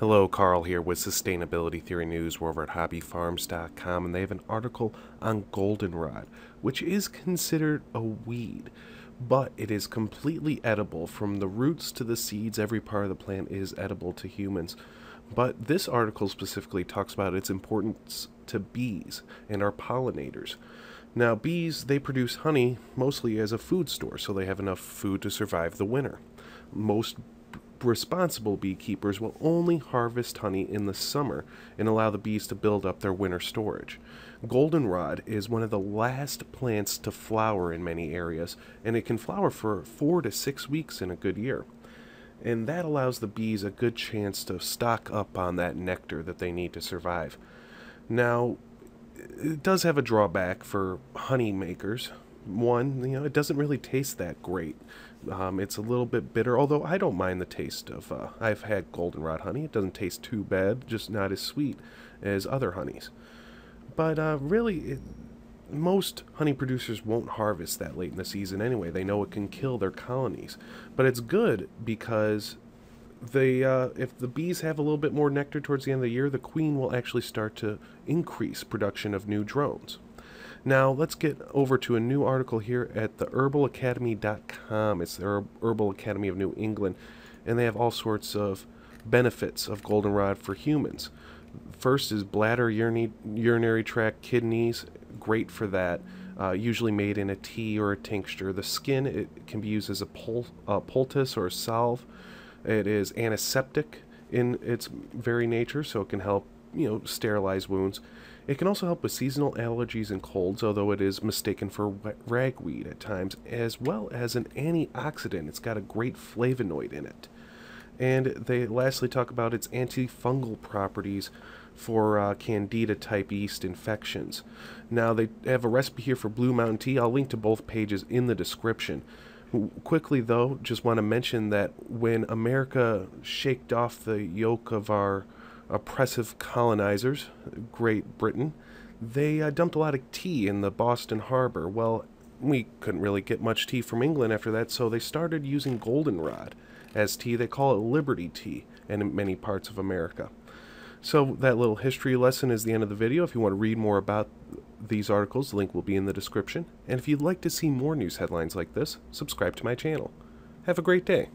Hello, Carl here with Sustainability Theory News. We're over at hobbyfarms.com, and they have an article on goldenrod, which is considered a weed, but it is completely edible. From the roots to the seeds, every part of the plant is edible to humans. But this article specifically talks about its importance to bees and our pollinators. Now, bees, they produce honey mostly as a food store, so they have enough food to survive the winter. Most responsible beekeepers will only harvest honey in the summer and allow the bees to build up their winter storage. Goldenrod is one of the last plants to flower in many areas, and it can flower for 4 to 6 weeks in a good year. And that allows the bees a good chance to stock up on that nectar that they need to survive. Now, it does have a drawback for honey makers. One, it doesn't really taste that great. It's a little bit bitter, although I don't mind the taste of. I've had goldenrod honey. It doesn't taste too bad, just not as sweet as other honeys. But really, most honey producers won't harvest that late in the season anyway. They know it can kill their colonies. But it's good because if the bees have a little bit more nectar towards the end of the year, the queen will actually start to increase production of new drones. Now, let's get over to a new article here at the herbalacademy.com. It's the Herbal Academy of New England, and they have all sorts of benefits of goldenrod for humans. First is bladder, urinary tract, kidneys, great for that. Usually made in a tea or a tincture. The skin, it can be used as a poultice or a salve. It is antiseptic in its very nature, so it can help, sterilize wounds. It can also help with seasonal allergies and colds, although it is mistaken for ragweed at times, as well as an antioxidant. It's got a great flavonoid in it. And they lastly talk about its antifungal properties for candida type yeast infections. Now, they have a recipe here for Blue Mountain Tea. I'll link to both pages in the description. Quickly, though, just want to mention that when America shaked off the yoke of our oppressive colonizers, Great Britain, they dumped a lot of tea in the Boston Harbor. Well, we couldn't really get much tea from England after that, so they started using goldenrod as tea. They call it Liberty tea in many parts of America. So that little history lesson is the end of the video. If you want to read more about these articles, the link will be in the description. And if you'd like to see more news headlines like this, subscribe to my channel. Have a great day.